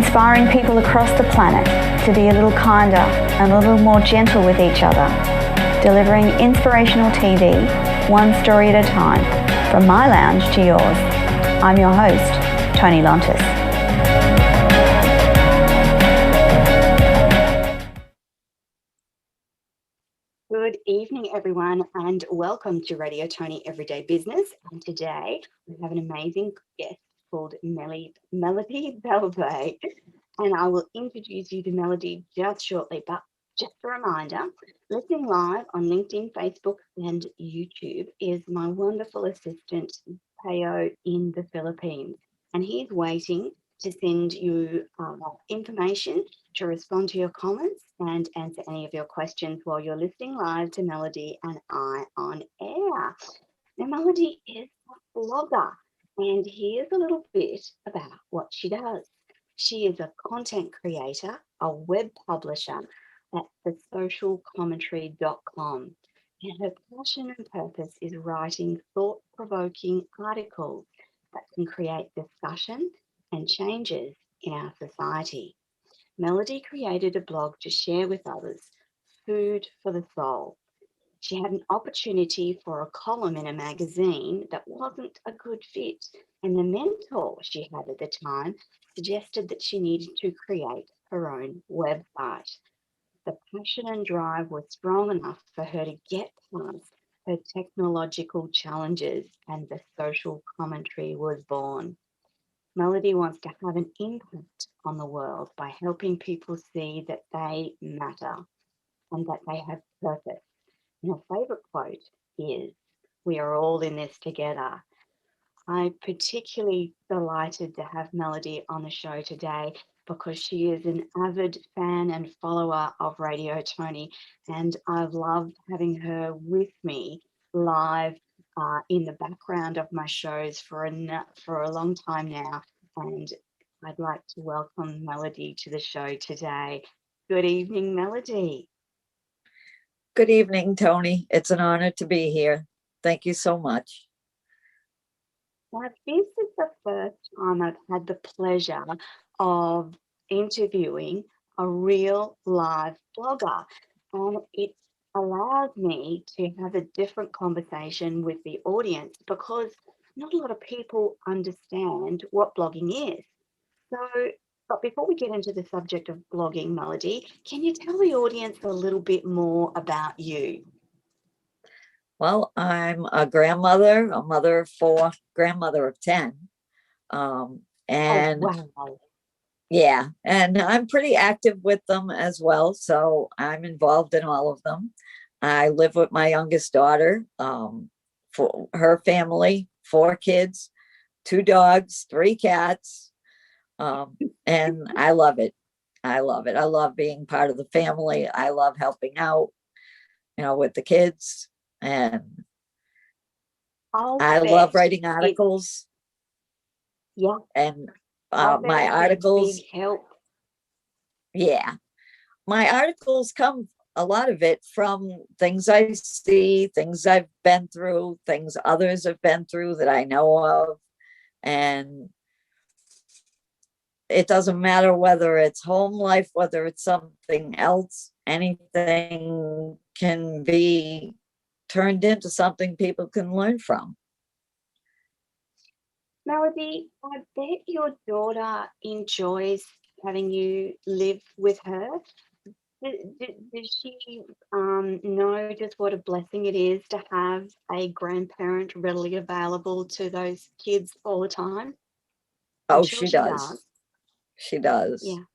inspiring people across the planet to be a little kinder and a little more gentle with each other, delivering inspirational TV, one story at a time, from my lounge to yours. I'm your host, Toni Lontis. Good evening, everyone, and welcome to Radio Toni Every Day Business. And today we have an amazing guest called Melody Belliveau, and I will introduce you to Melody just shortly. But just a reminder, listening live on LinkedIn, Facebook, and YouTube is my wonderful assistant, Peo, in the Philippines, and he's waiting to send you information to respond to your comments and answer any of your questions while you're listening live to Melody and I on air. Now, Melody is a blogger, and here's a little bit about what she does. She is a content creator, a web publisher at thesocialcommentary.com. And her passion and purpose is writing thought-provoking articles that can create discussion and changes in our society. Melody created a blog to share with others food for the soul. She had an opportunity for a column in a magazine that wasn't a good fit, and the mentor she had at the time suggested that she needed to create her own website. The passion and drive were strong enough for her to get past her technological challenges, and the social commentary was born. Melody wants to have an impact on the world by helping people see that they matter and that they have purpose. And her favourite quote is, "We are all in this together." I'm particularly delighted to have Melody on the show today because she is an avid fan and follower of Radio Toni, and I've loved having her with me live in the background of my shows for a long time now, and I'd like to welcome Melody to the show today. Good evening, Melody. Good evening, Toni. It's an honor to be here. Thank you so much. Now, this is the first time I've had the pleasure of interviewing a real live blogger, and it allows me to have a different conversation with the audience because not a lot of people understand what blogging is. But before we get into the subject of blogging, Melody, can you tell the audience a little bit more about you? Well, I'm a grandmother, a mother of 4, grandmother of 10. And wow. Yeah, and I'm pretty active with them as well. So I'm involved in all of them. I live with my youngest daughter, for her family, 4 kids, 2 dogs, 3 cats. And I love it. I love it. I love being part of the family. I love helping out, with the kids. And I love writing articles. Yeah. And my articles. Big help. Yeah. My articles come, a lot of it, from things I see, things I've been through, things others have been through that I know of. And it doesn't matter whether it's home life, whether it's something else, anything can be turned into something people can learn from. Melody, I bet your daughter enjoys having you live with her. Does she know just what a blessing it is to have a grandparent readily available to those kids all the time? Oh, she does. She does. Yeah.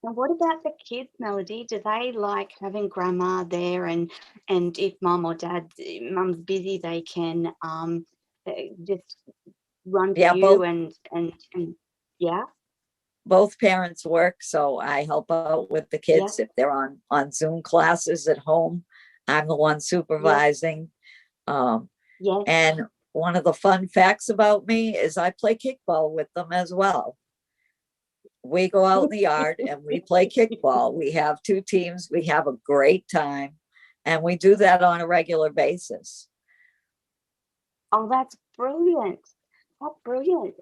And what about the kids, Melody? Do they like having grandma there? And if mum's busy, they can just run to you and yeah. Both parents work, so I help out with the kids if they're on Zoom classes at home. I'm the one supervising. And one of the fun facts about me is I play kickball with them as well. We go out in the yard and we play kickball. We have 2 teams. We have a great time, and we do that on a regular basis. Oh, that's brilliant. That's brilliant.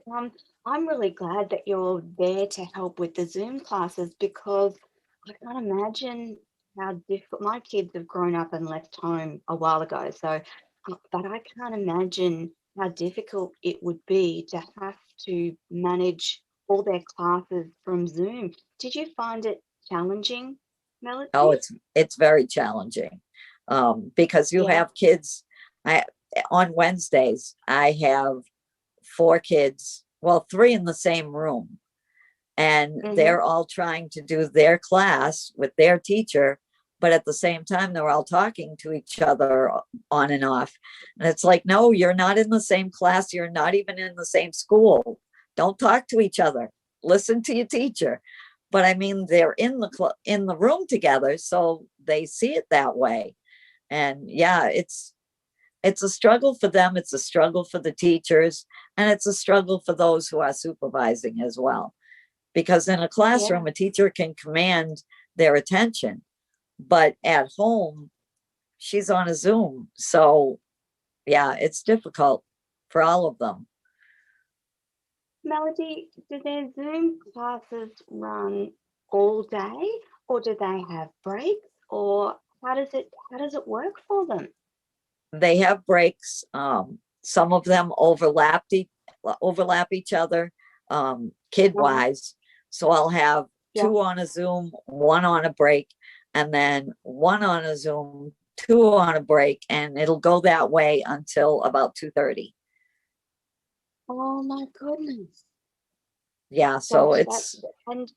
I'm really glad that you're there to help with the Zoom classes because I can't imagine how difficult. My kids have grown up and left home a while ago, so but I can't imagine how difficult it would be to have to manage all their classes from Zoom. Did you find it challenging, Oh, Melody? it's very challenging, because you Yeah. have kids. I On Wednesdays I have four kids, well, three in the same room, and Mm-hmm. they're all trying to do their class with their teacher, but at the same time they're all talking to each other on and off. And it's like, no, you're not in the same class, you're not even in the same school. Don't talk to each other. Listen to your teacher. But I mean, they're in the room together, so they see it that way. And yeah, it's a struggle for them, it's a struggle for the teachers, and it's a struggle for those who are supervising as well, because in a Yeah. classroom a teacher can command their attention, but at home she's on a Zoom. So yeah, it's difficult for all of them. Melody, do their Zoom classes run all day or do they have breaks or how does it work for them? They have breaks. Some of them overlap each other, kid Uh-huh. wise. So I'll have Yeah. two on a Zoom, one on a break, and then one on a Zoom, two on a break, and it'll go that way until about 2:30. Oh my goodness. Yeah, so That it's and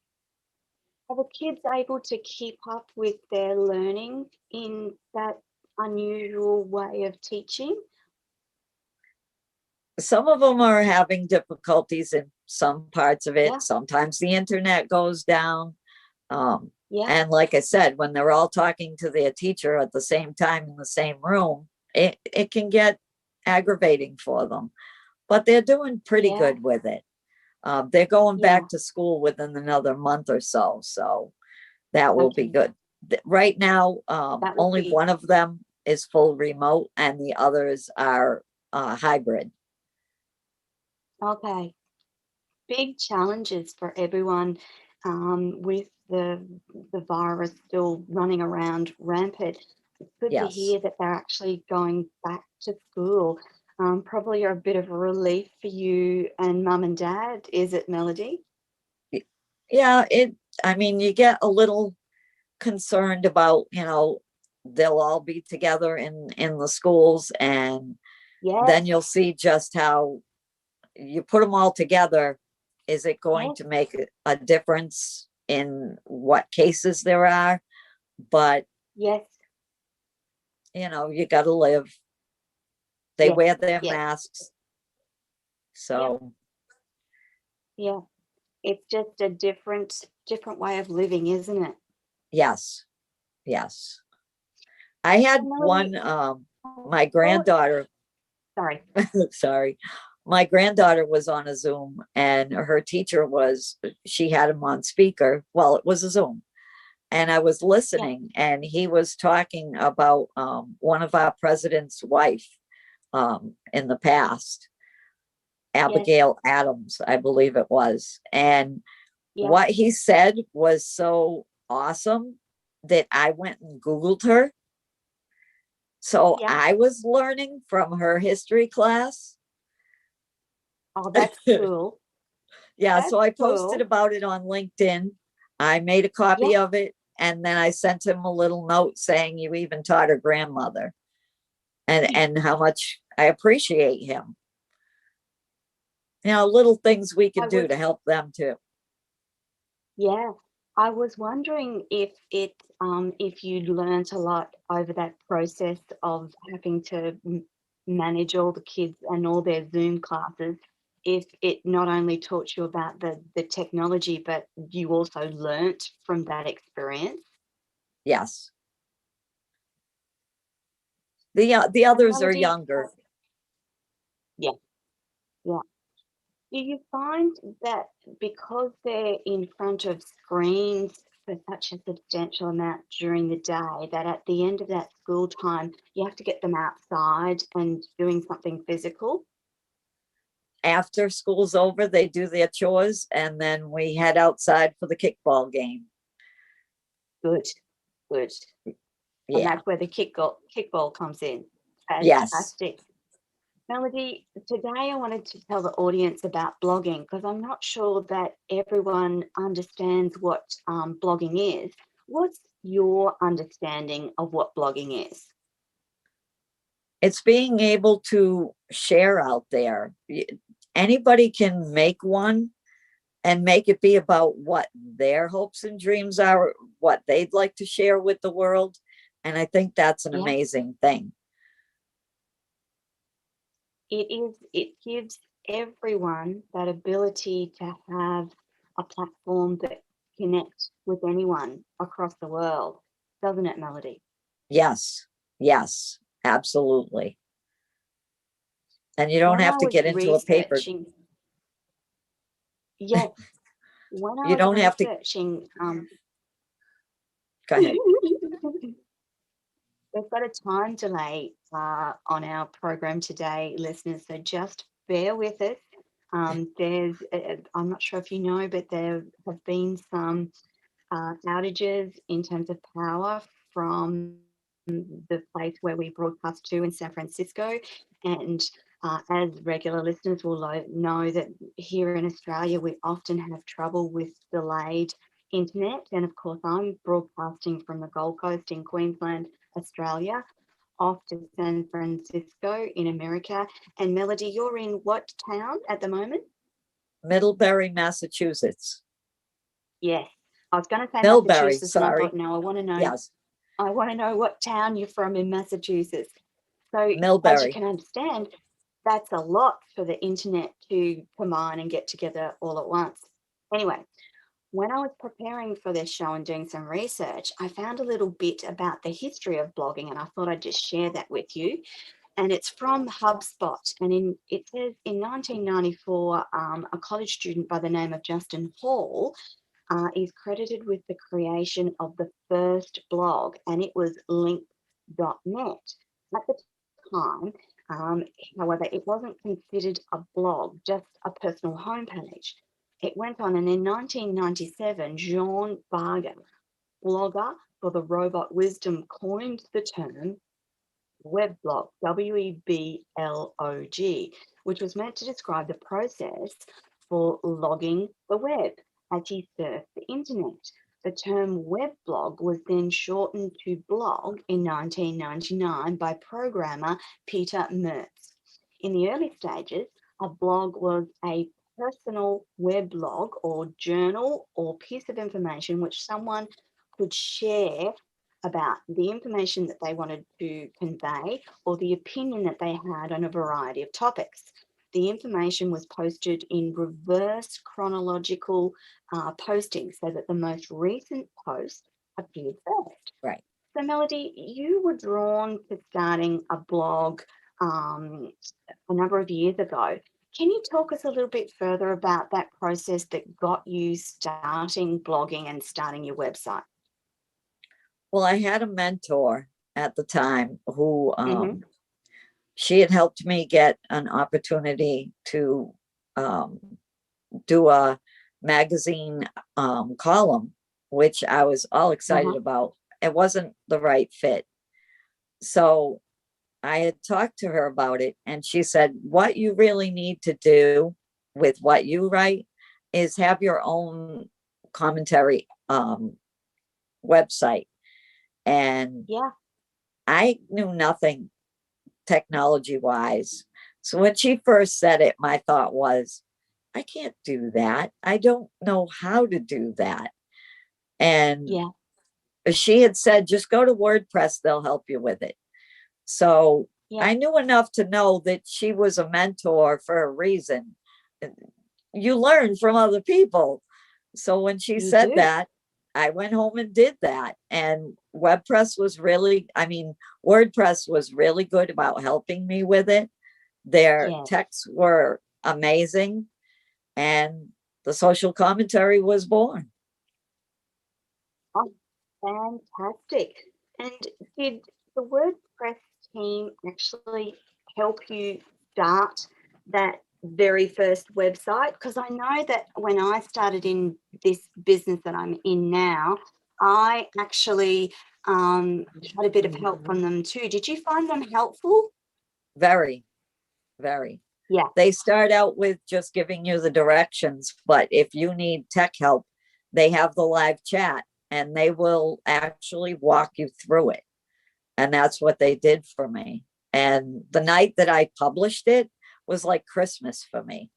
are the kids able to keep up with their learning in that unusual way of teaching? some of them are having difficulties in some parts of it. Yeah. Sometimes the internet goes down. Um, Yeah. and like I said, when they're all talking to their teacher at the same time in the same room, it can get aggravating for them. But they're doing pretty Yeah. good with it. They're going Yeah. back to school within another month or so. So that will be Okay. good. Right now, That will only be one of them is full remote and the others are hybrid. okay. Big challenges for everyone with the virus still running around rampant. It's good to Yes. hear that they're actually going back to school. Probably a bit of a relief for you and mum and dad, is it, Melody? Yeah, I mean, you get a little concerned about, they'll all be together in the schools, and Yes, then you'll see just how you put them all together. Is it going yes, to make a difference in what cases there are? But yes, you got to live. They yes, wear their yes, masks. yeah, So yeah. It's just a different way of living, isn't it? yes, yes. I had Melody, one, I my thought, granddaughter, sorry. sorry, my granddaughter was on a Zoom, and her teacher she had him on speaker. Well, it was a Zoom, and I was Yeah, listening, and he was talking about one of our president's wife, in the past, yes, Abigail Adams, I believe it was. And yeah, what he said was so awesome that I went and Googled her. So yeah. I was learning from her history class. Oh, that's cool. Yeah, That's so I posted cool. about it on LinkedIn. I made a Yeah. copy of it, and then I sent him a little note saying you even taught her grandmother, and how much I appreciate him. Little things we I can do was, to help them too. yeah, I was wondering if you'd learnt a lot over that process of having to manage all the kids and all their Zoom classes, if it not only taught you about the technology, but you also learnt from that experience. Yes. The And others are Melody, younger. yeah, yeah. Do you find that because they're in front of screens for such a substantial amount during the day, that at the end of that school time, you have to get them outside and doing something physical? after school's over, they do their chores, and then we head outside for the kickball game. Good, good. And Yeah. that's where the kickball comes in. Yes. Fantastic. Melody, today I wanted to tell the audience about blogging because I'm not sure that everyone understands what blogging is. What's your understanding of what blogging is? It's being able to share out there. Anybody can make one and make it be about what their hopes and dreams are, what they'd like to share with the world. And I think that's an amazing thing. It gives everyone that ability to have a platform that connects with anyone across the world, doesn't it, Melody? Yes, yes, absolutely. And you don't When have I to was get into a paper. Yes, when I You was don't have to. researching, Go ahead. we've got a time delay on our program today, listeners, so just bear with us. I'm not sure if you know, but there have been some outages in terms of power from the place where we broadcast to in San Francisco. And as regular listeners will know that here in Australia, we often have trouble with delayed internet. And of course, I'm broadcasting from the Gold Coast in Queensland, Australia, off to San Francisco in America. And Melody, you're in what town at the moment? Middlebury, Massachusetts. Yes. I was going to say Millbury, Massachusetts, and I sorry. thought, no, I want to know. Yes. I want to know what town you're from in Massachusetts. So as you Millbury. can understand, that's a lot for the internet to combine and get together all at once. Anyway, when I was preparing for this show and doing some research, I found a little bit about the history of blogging, and I thought I'd just share that with you. And it's from HubSpot. And it says in 1994, a college student by the name of Justin Hall is credited with the creation of the first blog, and it was link.net. At the time, however, it wasn't considered a blog, just a personal homepage. It went on, and in 1997, Jean Barger, blogger for the Robot Wisdom, coined the term weblog, WEBLOG, which was meant to describe the process for logging the web as he surfed the internet. The term weblog was then shortened to blog in 1999 by programmer Peter Mertz. In the early stages, a blog was a personal weblog or journal or piece of information which someone could share about the information that they wanted to convey or the opinion that they had on a variety of topics. The information was posted in reverse chronological posting so that the most recent post appeared first. Right. So, Melody, you were drawn to starting a blog a number of years ago. Can you talk us a little bit further about that process that got you starting blogging and starting your website? Well, I had a mentor at the time who she had helped me get an opportunity to do a magazine column, which I was all excited about. It wasn't the right fit. So I had talked to her about it, and she said, what you really need to do with what you write is have your own commentary website. And I knew nothing technology wise. So when she first said it, my thought was, I can't do that. I don't know how to do that. And she had said, just go to WordPress, they'll help you with it. So I knew enough to know that she was a mentor for a reason. You learn from other people. So when she said that, I went home and did that. And WordPress was really good about helping me with it. Their texts were amazing. And the social commentary was born. Oh, fantastic. And did the WordPress team actually help you start that very first website? Because I know that when I started in this business that I'm in now, I actually had a bit of help from them too. Did you find them helpful? Very, very. Yeah. They start out with just giving you the directions, but if you need tech help, they have the live chat and they will actually walk you through it. And that's what they did for me. And the night that I published it was like Christmas for me.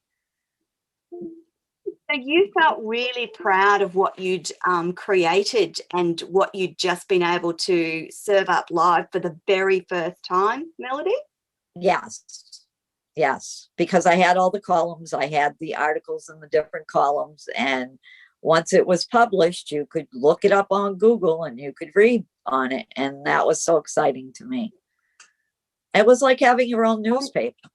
So you felt really proud of what you'd created and what you'd just been able to serve up live for the very first time, Melody? Yes. Yes. Because I had all the columns, I had the articles in the different columns. And once it was published, you could look it up on Google and you could read on it. And that was so exciting to me. It was like having your own newspaper.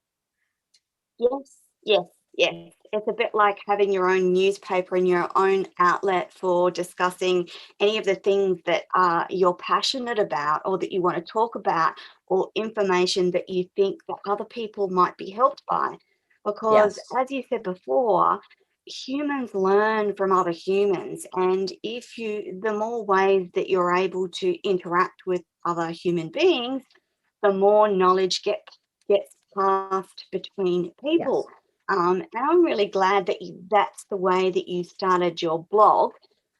Yes, yes, yes. It's a bit like having your own newspaper and your own outlet for discussing any of the things that you're passionate about or that you want to talk about, or information that you think that other people might be helped by. Because Yes. as you said before, humans learn from other humans. And the more ways that you're able to interact with other human beings, the more knowledge gets passed between Yes. people. And I'm really glad that that's the way that you started your blog.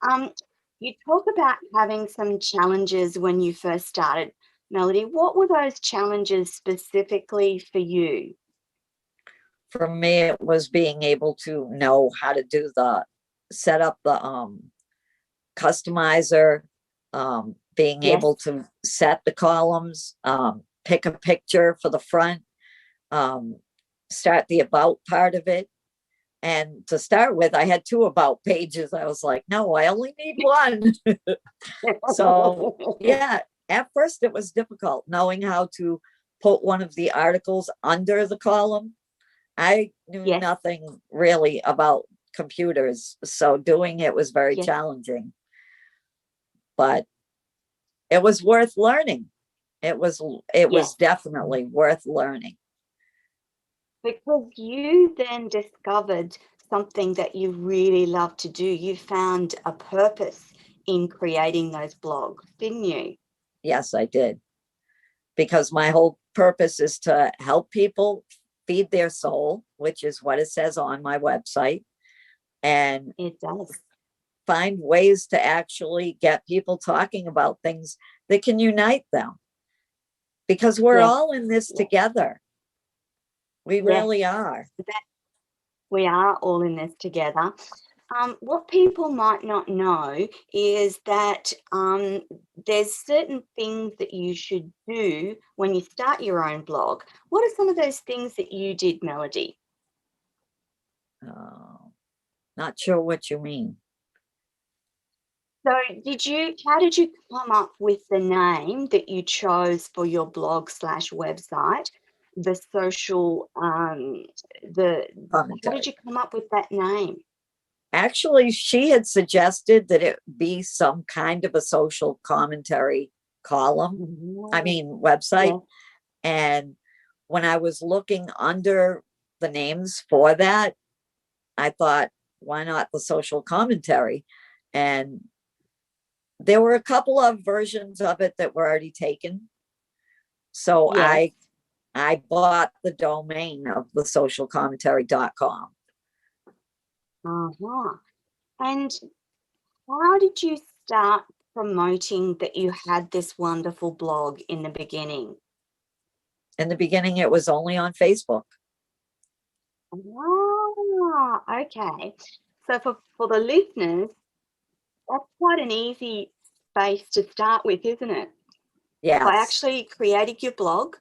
Um, you talk about having some challenges when you first started, Melody. What were those challenges specifically for you? For me, it was being able to know how to do set up the customizer, being Yes, able to set the columns, pick a picture for the front, um, start the about part of it. And to start with, I had two about pages. I was like, no, I only need one. So, yeah, at first it was difficult knowing how to put one of the articles under the column. I knew yes, nothing really about computers, so doing it was very yes, challenging. But it was worth learning. It yes. was definitely worth learning. Because you then discovered something that you really love to do. You found a purpose in creating those blogs, didn't you? Yes, I did. Because my whole purpose is to help people feed their soul, which is what it says on my website, and It does. find ways to actually get people talking about things that can unite them. Because we're Yes, all in this yes, together. We yes. really are. That we are all in this together. What people might not know is that there's certain things that you should do when you start your own blog. What are some of those things that you did, Melody? Oh, not sure what you mean. So how did you come up with the name that you chose for your blog slash website? The social, how did Commentary. you come up with that name? Actually, she had suggested that it be some kind of a social commentary column, I Oh, mean, website. yes, And when I was looking under the names for that, I thought, why not the social commentary? And there were a couple of versions of it that were already taken. So yes. I bought the domain of the socialcommentary.com. Uh-huh. And how did you start promoting that you had this wonderful blog in the beginning? In the beginning, it was only on Facebook. Ah, okay. So for the listeners, that's quite an easy space to start with, isn't it? By Yes. actually creating your blog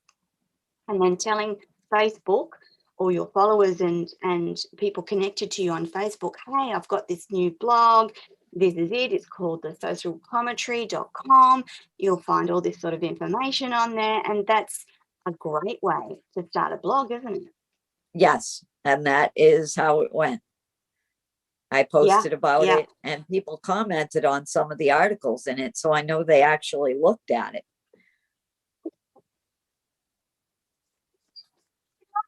and then telling Facebook or your followers and people connected to you on Facebook, hey, I've got this new blog. This is it. It's called the socialcommentary.com. You'll find all this sort of information on there. And that's a great way to start a blog, isn't it? Yes. And that is how it went. I Yeah, posted about yeah. it and people commented on some of the articles in it. So I know they actually looked at it.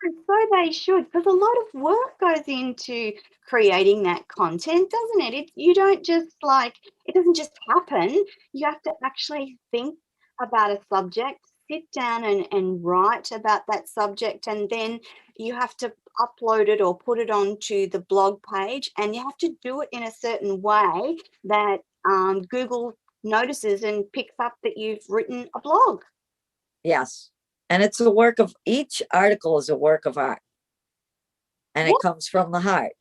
So they should, because a lot of work goes into creating that content, doesn't it? You don't just it doesn't just happen. You have to actually think about a subject, sit down and write about that subject, and then you have to upload it or put it onto the blog page, and you have to do it in a certain way that Google notices and picks up that you've written a blog. Yes. And it's each article is a work of art. And it comes from the heart.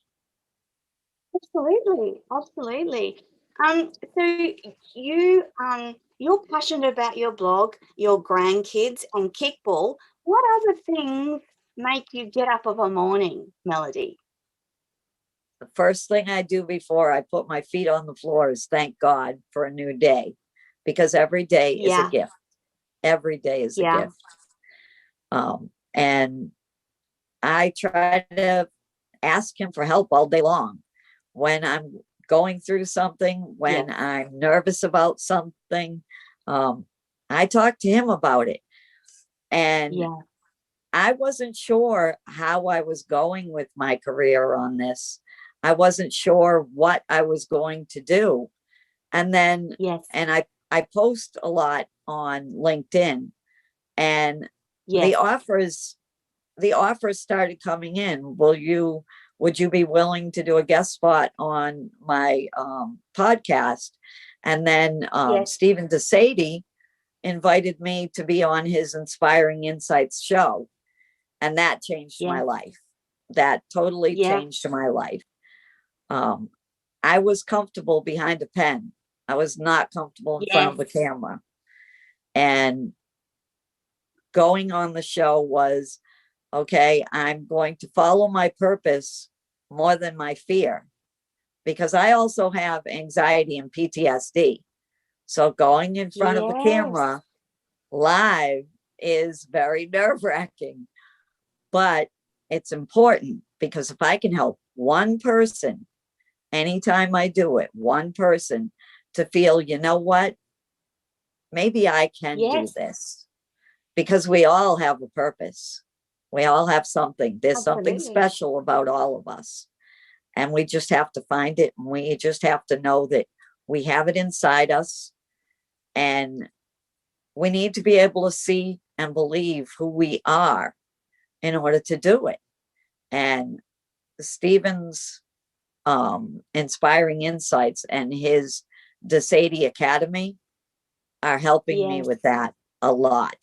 Absolutely, absolutely. So you're passionate about your blog, your grandkids, and kickball. What other things make you get up of a morning, Melody? The first thing I do before I put my feet on the floor is thank God for a new day, because every day is a Yeah, gift. Every day is a yeah, gift. And I try to ask him for help all day long. When I'm going through something, when I'm nervous about something, I talk to him about it. And yeah, I wasn't sure how I was going with my career on this. I wasn't sure what I was going to do. And then, yes, and I post a lot on LinkedIn, and yes, the offers started coming in. Would you be willing to do a guest spot on my podcast? And then yes, Stephen DeSadie invited me to be on his Inspiring Insights show. And that changed my yes, life. That totally yeah, changed my life. I was comfortable behind a pen. I was not comfortable in front yes, of the camera. And going on the show was, okay, I'm going to follow my purpose more than my fear, because I also have anxiety and PTSD. So going in front of the yes, camera live is very nerve-wracking, but it's important, because if I can help one person, anytime I do it, one person to feel, you know what, maybe I can do yes, this, because we all have a purpose. We all have something. There's something absolutely. special about all of us. And we just have to find it. And we just have to know that we have it inside us. And we need to be able to see and believe who we are in order to do it. And Stephen's Inspiring Insights and his DeSadie Academy are helping me Yes, with that a lot.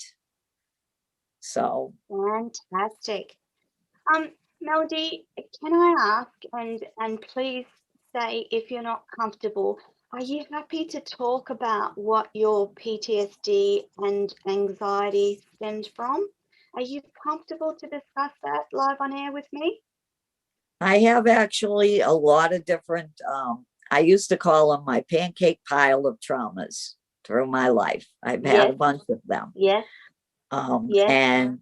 So fantastic. Um, Melody, can I ask, and please say if you're not comfortable, are you happy to talk about what your PTSD and anxiety stemmed from? Are you comfortable to discuss that live on air with me? I have actually a lot of different, I used to call them my pancake pile of traumas through my life. I've had a Yes, bunch of them. yes, yes, And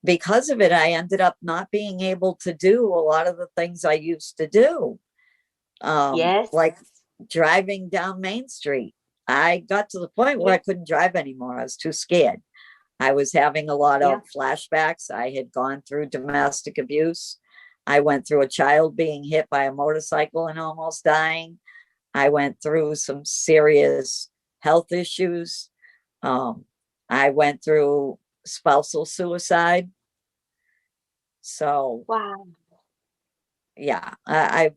because of it, I ended up not being able to do a lot of the things I used to do. yes, Like driving down Main Street. I got to the point where I yes, couldn't drive anymore. I was too scared. I was having a lot yeah, of flashbacks. I had gone through domestic abuse. I went through a child being hit by a motorcycle and almost dying. I went through some serious health issues. Um, I went through spousal suicide. So wow, yeah, I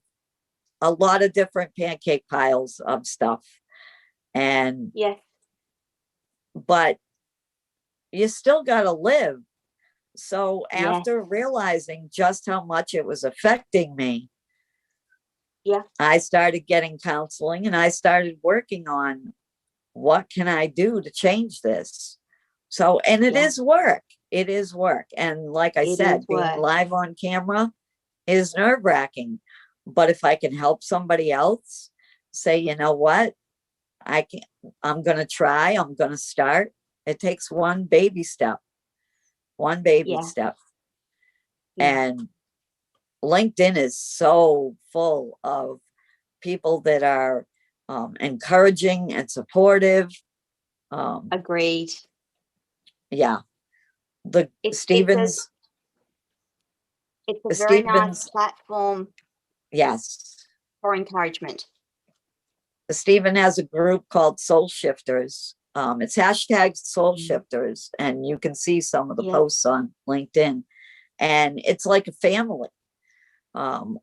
a lot of different pancake piles of stuff. And yes, but you still got to live. So yes, after realizing just how much it was affecting me, yeah, I started getting counseling, and I started working on what can I do to change this. So, and it yeah, is work. It is work. And like I it is said, being work. live on camera is nerve-wracking. But if I can help somebody else say, you know what, I can, I'm going to try, I'm going to start. It takes one baby step, one baby Yeah, step. yeah, And LinkedIn is so full of people that are encouraging and supportive. Um, agreed. yeah, the It's a Stevens. It's a The very nice Stevens, platform yes. for encouragement. Stephen has a group called Soul Shifters. It's hashtag Soul Shifters, and you can see some of the Yeah. posts on LinkedIn. And it's like a family.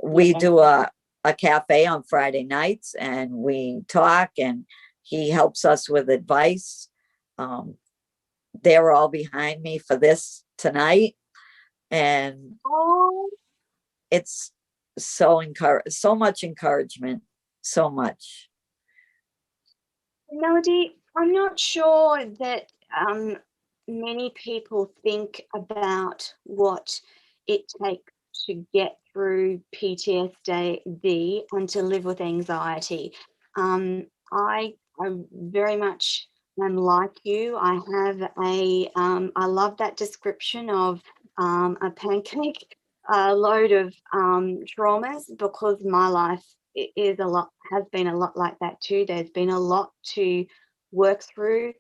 We Yeah. do a cafe on Friday nights, and we talk, and he helps us with advice. They're all behind me for this tonight, and Oh, it's so much encouragement, so much. Melody, I'm not sure that many people think about what it takes to get through PTSD and to live with anxiety. I very much am like you. I have I love that description of a pancake load of traumas, because my life is a lot, has been a lot like that too. There's been a lot to work through,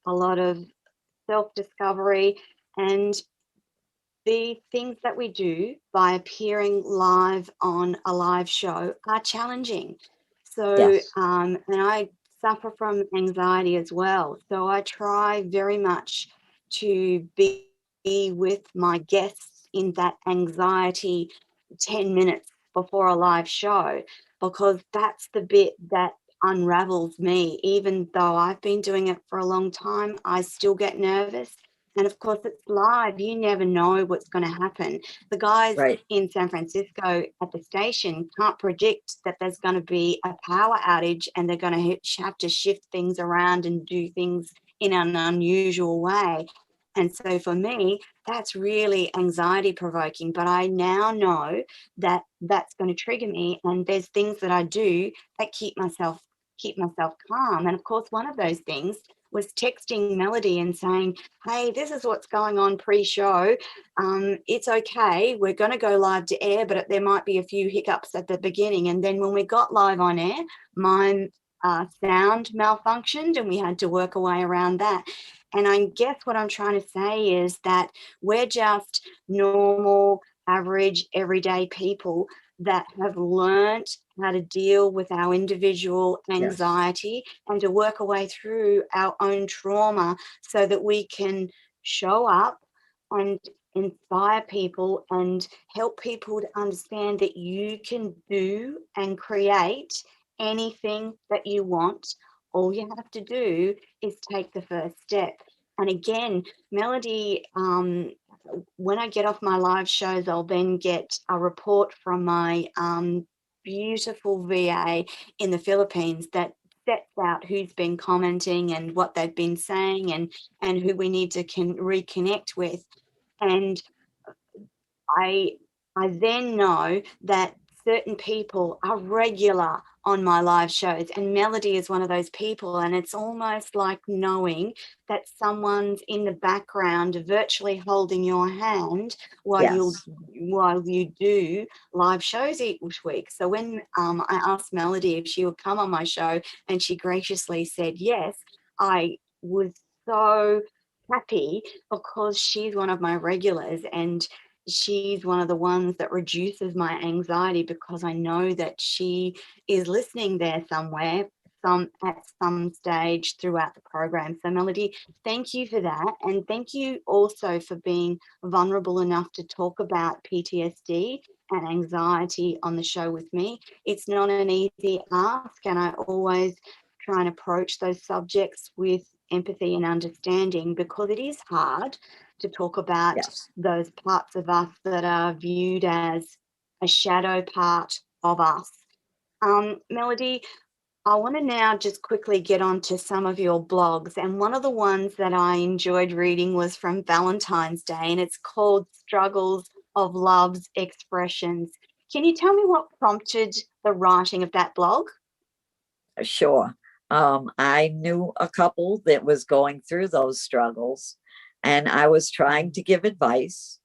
a lot of self-discovery, and the things that we do by appearing live on a live show are challenging. So, Yes. and I suffer from anxiety as well. So I try very much to be with my guests in that anxiety 10 minutes before a live show, because that's the bit that unravels me. Even though I've been doing it for a long time, I still get nervous. And of course, it's live. You never know what's going to happen. The guys Right. in San Francisco at the station can't predict that there's going to be a power outage and they're going to have to shift things around and do things in an unusual way. And so for me, that's really anxiety provoking. But I now know that that's going to trigger me. And there's things that I do that keep myself calm. And of course, one of those things was texting Melody and saying, hey, this is what's going on pre-show. It's okay. We're going to go live to air, but there might be a few hiccups at the beginning. And then when we got live on air, mine sound malfunctioned and we had to work a way around that. And I guess what I'm trying to say is that we're just normal, average, everyday people that have learnt how to deal with our individual Yes. anxiety and to work our way through our own trauma so that we can show up and inspire people and help people to understand that you can do and create anything that you want. All you have to do is take the first step. And again, Melody, when I get off my live shows, I'll then get a report from my beautiful VA in the Philippines that sets out who's been commenting and what they've been saying, and who we need to reconnect with. And I I then know that certain people are regular on my live shows, and Melody is one of those people. And it's almost like knowing that someone's in the background virtually holding your hand while Yes. you do live shows each week. So when I asked Melody if she would come on my show and she graciously said yes, I was so happy, because she's one of my regulars, and she's one of the ones that reduces my anxiety, because I know that she is listening there somewhere, at some stage throughout the program. So Melody, thank you for that. And thank you also for being vulnerable enough to talk about PTSD and anxiety on the show with me. It's not an easy ask, and I always try and approach those subjects with empathy and understanding, because it is hard to talk about Yes. those parts of us that are viewed as a shadow part of us. Melody, I want to now just quickly get on to some of your blogs. And one of the ones that I enjoyed reading was from Valentine's Day, and it's called Struggles of Love's Expressions. Can you tell me what prompted the writing of that blog? Sure. I knew a couple that was going through those struggles, and I was trying to give advice.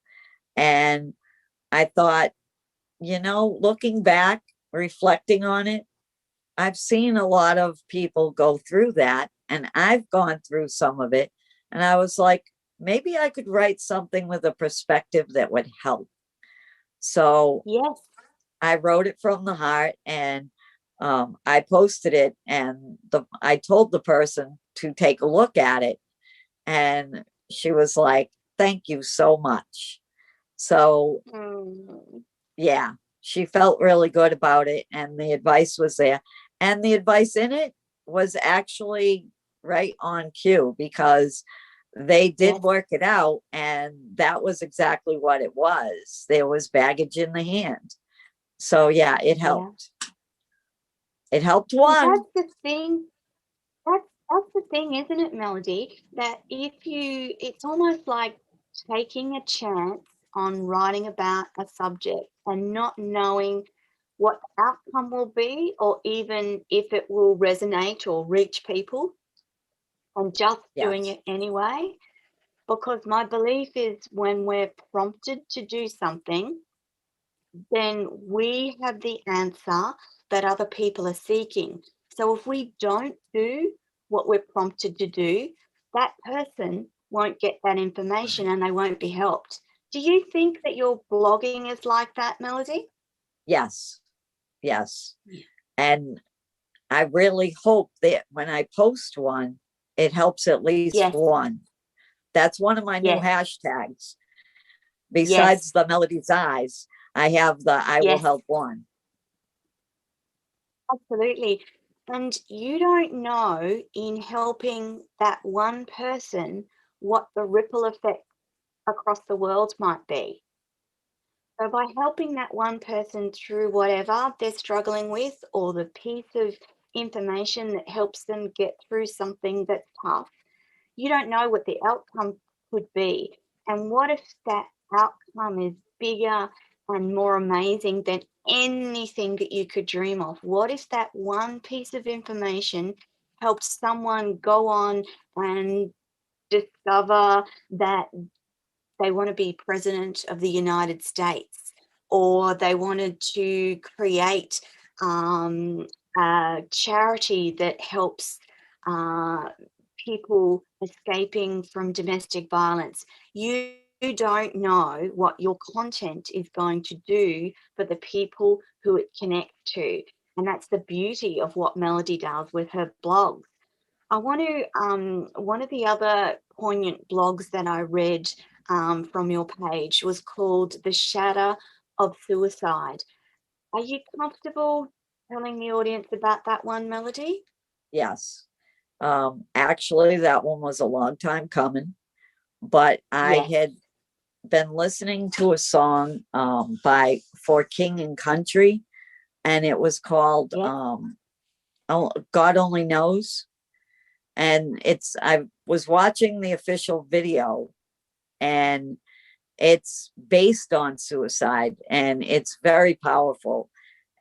And I thought, looking back, reflecting on it, I've seen a lot of people go through that, and I've gone through some of it. And I was like, maybe I could write something with a perspective that would help. So Yes. I wrote it from the heart, and I posted it, and I told the person to take a look at it, and she was like, "Thank you so much." So Mm, yeah, she felt really good about it, and the advice was there, and the advice in it was actually right on cue, because they did yes. work it out, and that was exactly what it was. There was baggage in the hand. So yeah, it Yeah. helped. It helped And one. that's the thing. That's the thing, isn't it, Melody? That if you, it's almost like taking a chance on writing about a subject and not knowing what the outcome will be, or even if it will resonate or reach people, and just doing Yes. it anyway. Because my belief is when we're prompted to do something, then we have the answer that other people are seeking. So if we don't do what we're prompted to do, that person won't get that information and they won't be helped. Do you think that your blogging is like that, Melody? Yes. Yes. Yeah. And I really hope that when I post one, it helps at least Yes, one. That's one of my new yes, hashtags. yes, Besides the Melody's Eyes, I have the I will yes, help one. absolutely. And you don't know in helping that one person what the ripple effect across the world might be. So by helping that one person through whatever they're struggling with, or the piece of information that helps them get through something that's tough, you don't know what the outcome could be. And what if that outcome is bigger and more amazing than anything that you could dream of? What if that one piece of information helps someone go on and discover that they want to be president of the United States, or they wanted to create a charity that helps uh, people escaping from domestic violence. You don't know what your content is going to do for the people who it connects to. And that's the beauty of what Melody does with her blogs. I want to, one of the other poignant blogs that I read from your page was called The Shadow of Suicide. Are you comfortable telling the audience about that one, Melody? Yes. Actually, that one was a long time coming, but I Yes, had been listening to a song by For King and Country, and it was called yes, Oh, God Only Knows. And I was watching the official video, and it's based on suicide, and it's very powerful.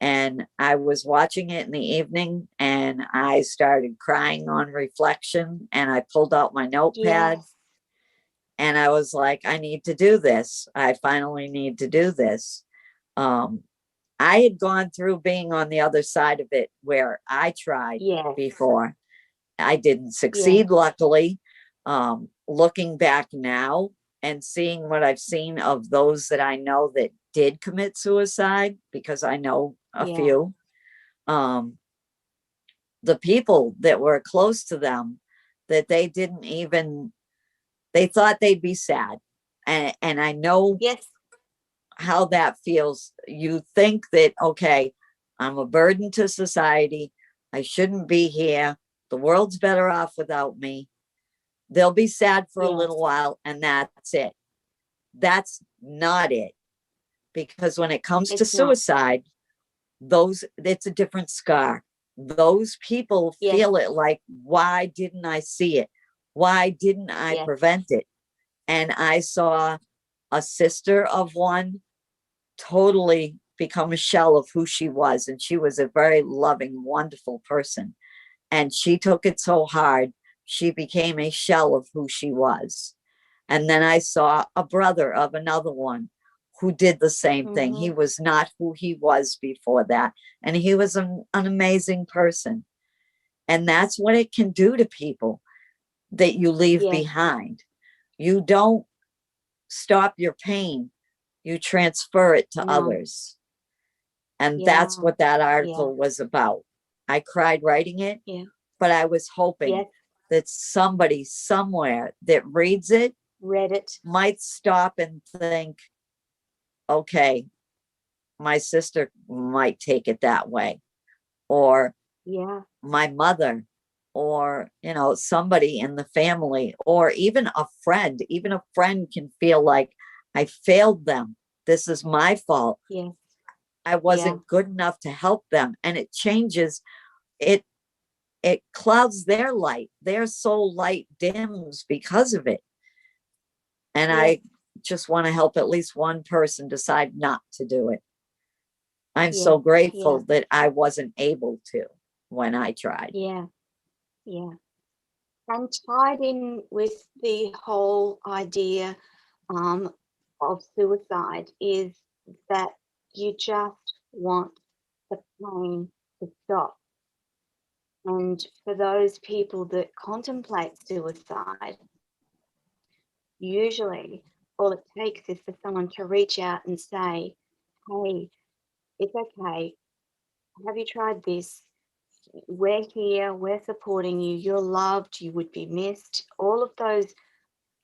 And I was watching it in the evening, and I started crying on reflection, and I pulled out my notepad, yes, and I was like, I need to do this. I finally need to do this. Um, I had gone through being on the other side of it where I tried yes, before. I didn't yes, succeed, luckily. Looking back now and seeing what I've seen of those that I know that did commit suicide, because I know a yeah, few, um, the people that were close to them, that they didn't even, they thought they'd be sad. And I know yes, how that feels. You think that, okay, I'm a burden to society. I shouldn't be here. The world's better off without me. They'll be sad for a yes. little while, and that's it. That's not it. Because when it comes to It's not. suicide, it's a different scar. Those people Yes, feel it like, why didn't I see it? Why didn't I yes, prevent it? And I saw a sister of one totally become a shell of who she was. And she was a very loving, wonderful person. And she took it so hard, she became a shell of who she was. And then I saw a brother of another one who did the same thing. He mm-hmm, was not who he was before that. And he was an amazing person. And that's what it can do to people that you leave yes, behind. You don't stop your pain, you transfer it to No. others. And Yeah. that's what that article Yeah. was about. I cried writing it, Yeah. but I was hoping Yes. that somebody somewhere that reads it Read it. might stop and think, okay, my sister might take it that way, or Yeah. my mother, or, you know, somebody in the family, or even a friend. Even a friend can feel like, I failed them. This is my fault. Yes. I wasn't good enough to help them. And it changes it. It clouds their light. Their soul light dims because of it. And Yes. I just want to help at least one person decide not to do it. I'm Yeah. so grateful Yeah. that I wasn't able to when I tried. Yeah. Yeah. And tied in with the whole idea of suicide is that you just want the pain to stop. And for those people that contemplate suicide, usually all it takes is for someone to reach out and say, hey, it's okay. Have you tried this? We're here, we're supporting you, you're loved, you would be missed. All of those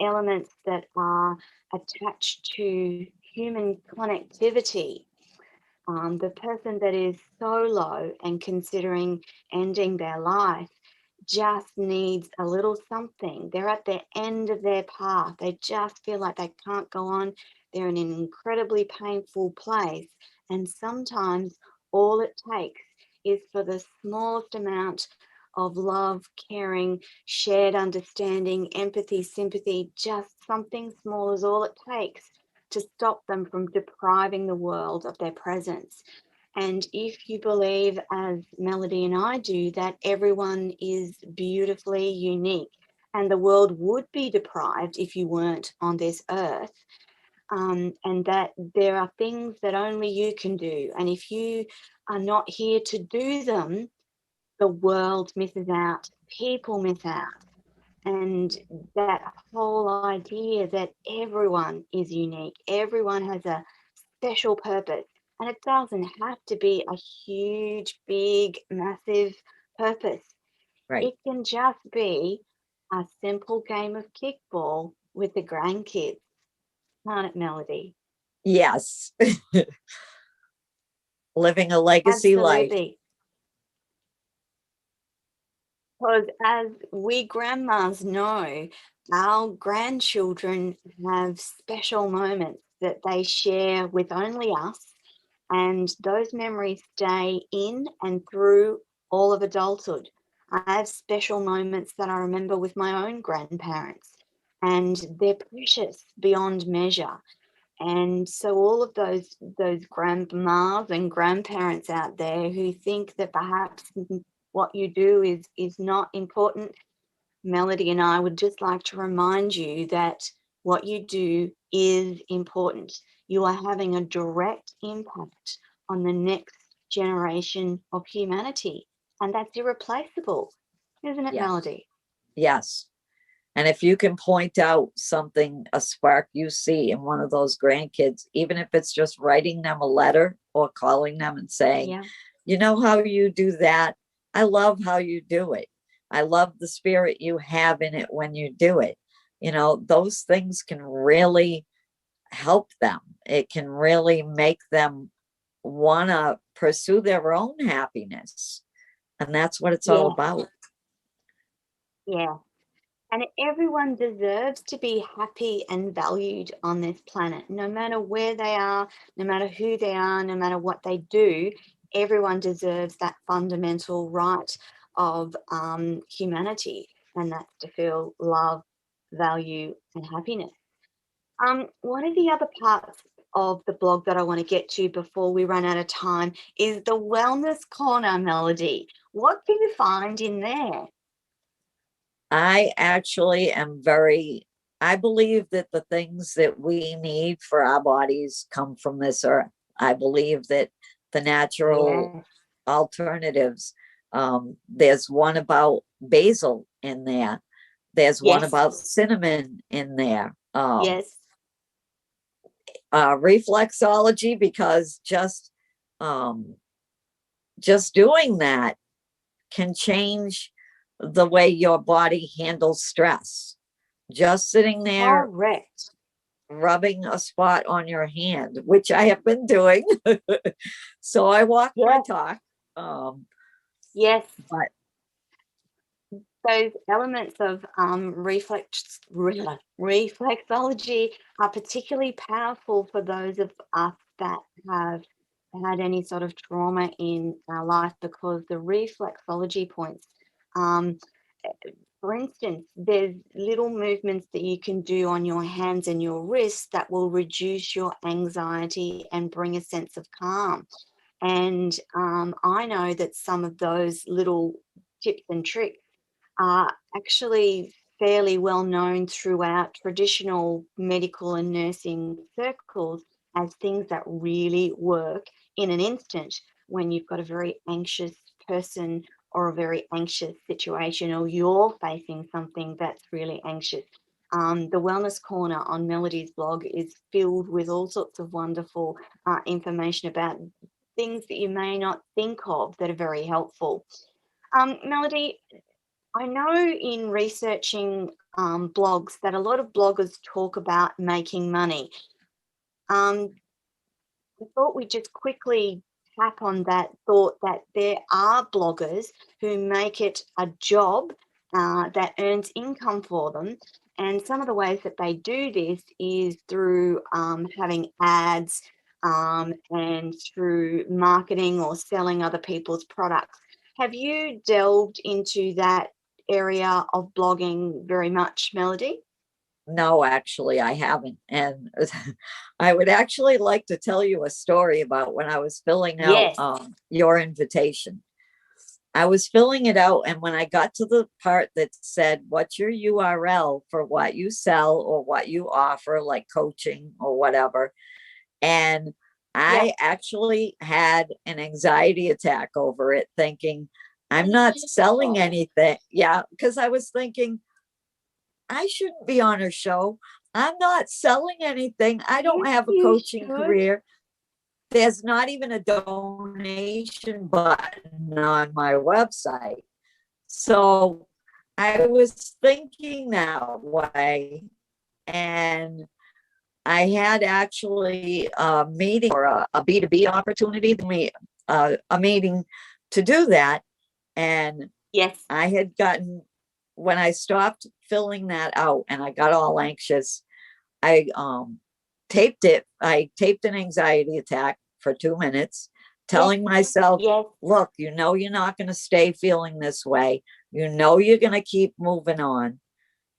elements that are attached to human connectivity. The person that is so low and considering ending their life just needs a little something. They're at the end of their path. They just feel like they can't go on. They're in an incredibly painful place. And sometimes all it takes is for the smallest amount of love, caring, shared understanding, empathy, sympathy, just something small is all it takes to stop them from depriving the world of their presence. And if you believe, as Melody and I do, that everyone is beautifully unique and the world would be deprived if you weren't on this earth, and that there are things that only you can do. And if you are not here to do them, the world misses out, people miss out. And that whole idea that everyone is unique, everyone has a special purpose. And it doesn't have to be a huge, big, massive purpose. Right. It can just be a simple game of kickball with the grandkids, can't it, Melody? Yes. Living a legacy life. Absolutely. Because as we grandmas know, our grandchildren have special moments that they share with only us, and those memories stay in and through all of adulthood. I have special moments that I remember with my own grandparents, and they're precious beyond measure. And so all of those grandmas and grandparents out there who think that perhaps what you do is not important, Melody and I would just like to remind you that what you do is important. You are having a direct impact on the next generation of humanity, and that's irreplaceable, isn't it, Yes. Melody? Yes. And if you can point out something, a spark you see in one of those grandkids, even if it's just writing them a letter or calling them and saying, Yeah. you know how you do that? I love how you do it. I love the spirit you have in it when you do it. You know, those things can really help them. It can really make them want to pursue their own happiness. And that's what it's all Yeah. about. Yeah. And everyone deserves to be happy and valued on this planet, no matter where they are, no matter who they are, no matter what they do. Everyone deserves that fundamental right of humanity, and that's to feel love, value, and happiness. One of the other parts of the blog that I want to get to before we run out of time is the Wellness Corner, Melody. What do you find in there? I actually am I believe that the things that we need for our bodies come from this earth. I believe that the natural Yes, alternatives, there's one about basil in there, there's one yes, about cinnamon in there. yes, reflexology, because just doing that can change the way your body handles stress. Just sitting there Correct. rubbing a spot on your hand, which I have been doing. So I walk my Yes. talk. Yes. But Those elements of reflexology are particularly powerful for those of us that have had any sort of trauma in our life, because the reflexology points, um, for instance, there's little movements that you can do on your hands and your wrists that will reduce your anxiety and bring a sense of calm. And I know that some of those little tips and tricks are actually fairly well known throughout traditional medical and nursing circles as things that really work in an instant when you've got a very anxious person or a very anxious situation, or you're facing something that's really anxious. The Wellness Corner on Melody's blog is filled with all sorts of wonderful information about things that you may not think of that are very helpful. Melody, I know in researching blogs that a lot of bloggers talk about making money. I thought we'd just quickly tap on that thought that there are bloggers who make it a job that earns income for them. And some of the ways that they do this is through having ads and through marketing or selling other people's products. Have you delved into that area of blogging very much, Melody? no, actually, I haven't. And I would actually like to tell you a story about when I was filling out Yes. your invitation. I was filling it out, and when I got to the part that said, what's your URL for what you sell or what you offer, like coaching or whatever, and Yeah. I actually had an anxiety attack over it, thinking, I'm not selling anything. Yeah, because I was thinking, I shouldn't be on her show. I'm not selling anything. I don't Yes, have a you coaching should. career. There's not even a donation button on my website. So I was thinking that way. And I had actually a meeting or a B2B opportunity, a meeting to do that. And Yes. I had gotten, when I stopped filling that out and I got all anxious, I taped it. I taped an anxiety attack for 2 minutes, telling myself, Yes. look, you know, you're not going to stay feeling this way. You know, you're going to keep moving on.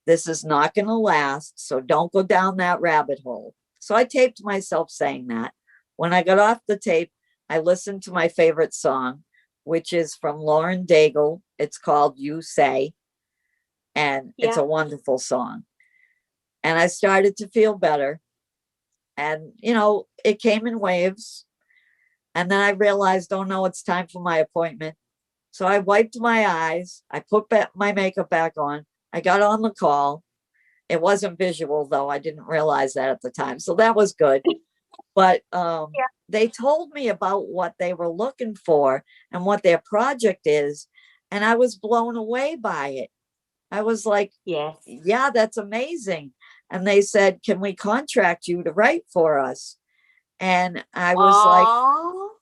This is not going to last. So don't go down that rabbit hole. So I taped myself saying that. When I got off the tape, I listened to my favorite song, which is from Lauren Daigle. It's called You Say, and it's Yeah. a wonderful song. And I started to feel better. And, you know, it came in waves. And then I realized, oh no, it's time for my appointment. So I wiped my eyes. I put my makeup back on. I got on the call. It wasn't visual, though. I didn't realize that at the time. So that was good. But Yeah. they told me about what they were looking for and what their project is. And I was blown away by it. I was like, Yes. yeah, that's amazing. And they said, can we contract you to write for us? And I was like, Oh,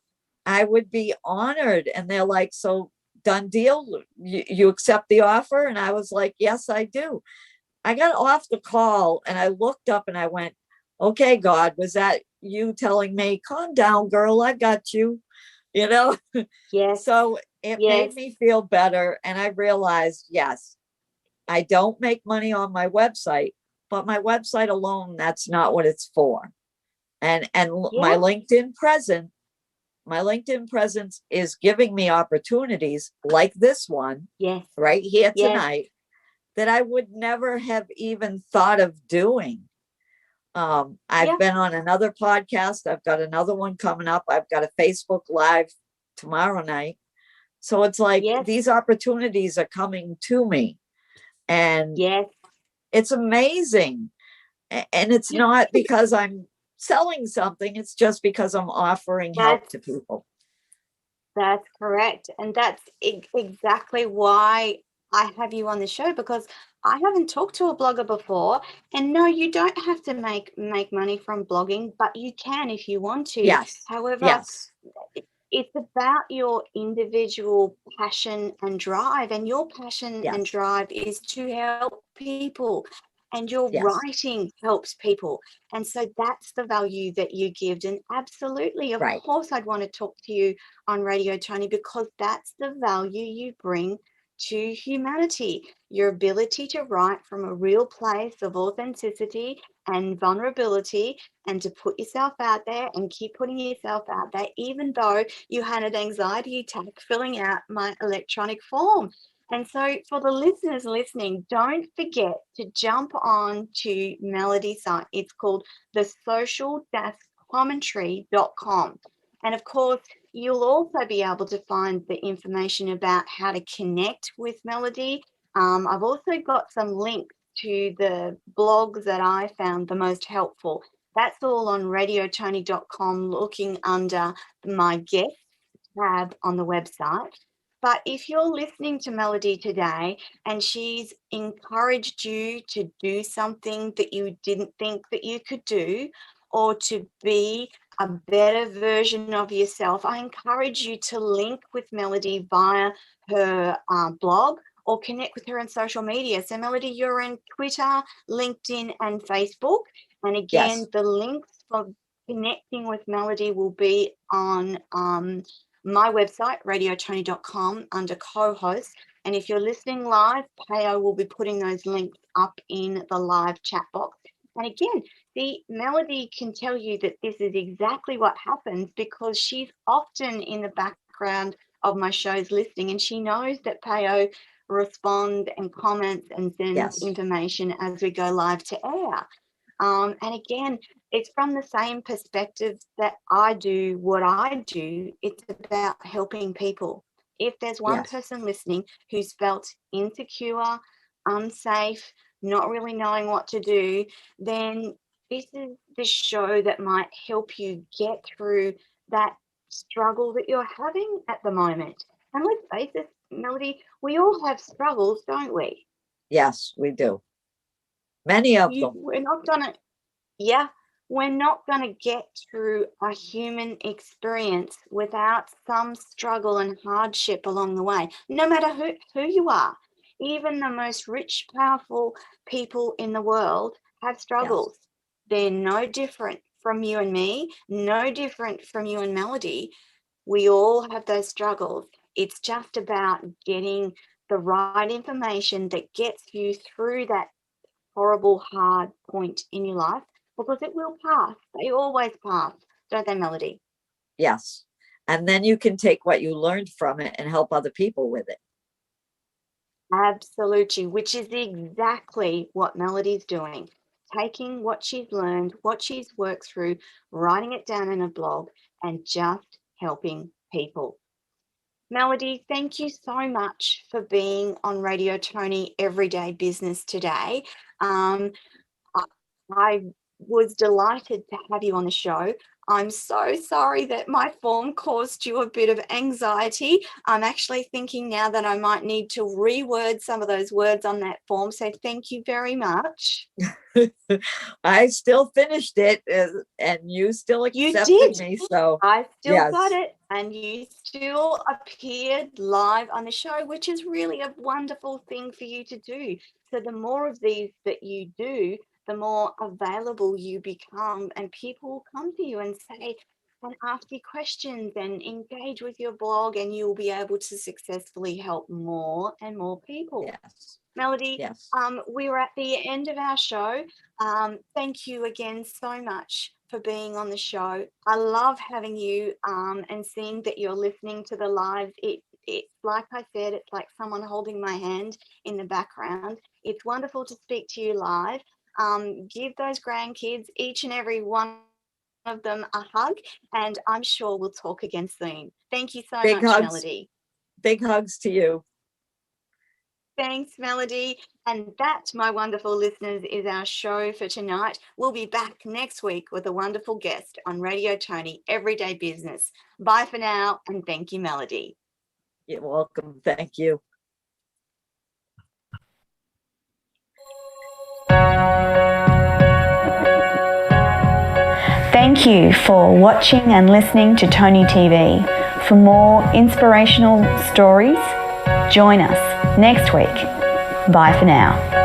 I would be honored. And they're like, so done deal. You accept the offer? And I was like, yes, I do. I got off the call and I looked up and I went, okay, God, was that you telling me, calm down, girl, I got you, you know? yes. So it Yes. made me feel better. And I realized, yes, I don't make money on my website, but my website alone, that's not what it's for. And Yeah. my LinkedIn presence is giving me opportunities like this one Yes. right here Yes. tonight that I would never have even thought of doing. I've Yeah. been on another podcast. I've got another one coming up. I've got a Facebook Live tomorrow night. So it's like Yes. these opportunities are coming to me. And Yes. it's amazing. And it's not because I'm selling something. It's just because I'm offering help to people. That's correct. And that's exactly why I have you on the show, because I haven't talked to a blogger before. And no, you don't have to make money from blogging, but you can if you want to. Yes. However, Yes. it's about your individual passion and drive. And your passion and Yes. drive is to help people. And your Yes. writing helps people. And so that's the value that you give. And absolutely, of Right. course, I'd want to talk to you on Radio Toni, because that's the value you bring to humanity. Your ability to write from a real place of authenticity and vulnerability, and to put yourself out there and keep putting yourself out there, even though you had an anxiety attack filling out my electronic form. And so for the listeners listening, don't forget to jump on to Melody's site. It's called the social-commentary.com. And of course, you'll also be able to find the information about how to connect with Melody. I've also got some links to the blogs that I found the most helpful. That's all on radiotoni.com, looking under my guests tab on the website. But if you're listening to Melody today and she's encouraged you to do something that you didn't think that you could do, or to be a better version of yourself, I encourage you to link with Melody via her blog, or connect with her on social media. So Melody, you're in Twitter, LinkedIn, and Facebook. And again, Yes. the links for connecting with Melody will be on my website, radiotoni.com, under co-host. And if you're listening live, Payo will be putting those links up in the live chat box. And again, the Melody can tell you that this is exactly what happens, because she's often in the background of my shows listening, and she knows that Payo responds and comments and sends Yes. information as we go live to air. And again, it's from the same perspective that I do what I do. It's about helping people. If there's one Yes. person listening who's felt insecure, unsafe, not really knowing what to do, then this is the show that might help you get through that struggle that you're having at the moment. And let's face it, Melody, we all have struggles, don't we? Yes, we do. Many of them. We're not gonna, yeah, we're not going to get through a human experience without some struggle and hardship along the way, no matter who you are. Even the most rich, powerful people in the world have Yes. struggles. They're no different from you and me, no different from you and Melody. We all have those struggles. It's just about getting the right information that gets you through that horrible, hard point in your life, because it will pass. They always pass, don't they, Melody? Yes. And then you can take what you learned from it and help other people with it. Absolutely, which is exactly what Melody's doing. Taking what she's learned, what she's worked through, writing it down in a blog, and just helping people. Melody, thank you so much for being on Radio Toni Every Day Business today. I I was delighted to have you on the show. I'm so sorry that my form caused you a bit of anxiety. I'm actually thinking now that I might need to reword some of those words on that form. So thank you very much. I still finished it, and you still You accepted did. me. So, I still got yes. it, and you still appeared live on the show, which is really a wonderful thing for you to do. So the more of these that you do, the more available you become, and people will come to you and say and ask you questions and engage with your blog, and you'll be able to successfully help more and more people. Yes. Melody, Yes. we were at the end of our show. Thank you again so much for being on the show. I love having you and seeing that you're listening to the lives. It's like I said, it's like someone holding my hand in the background. It's wonderful to speak to you live. Give those grandkids, each and every one of them, a hug, and I'm sure we'll talk again soon. Thank you so Big much, hugs. Melody. Big hugs to you. Thanks, Melody. And that, my wonderful listeners, is our show for tonight. We'll be back next week with a wonderful guest on Radio Toni Everyday Business. Bye for now, and thank you, Melody. You're welcome. Thank you. Thank you for watching and listening to Toni TV. For more inspirational stories, join us next week. Bye for now.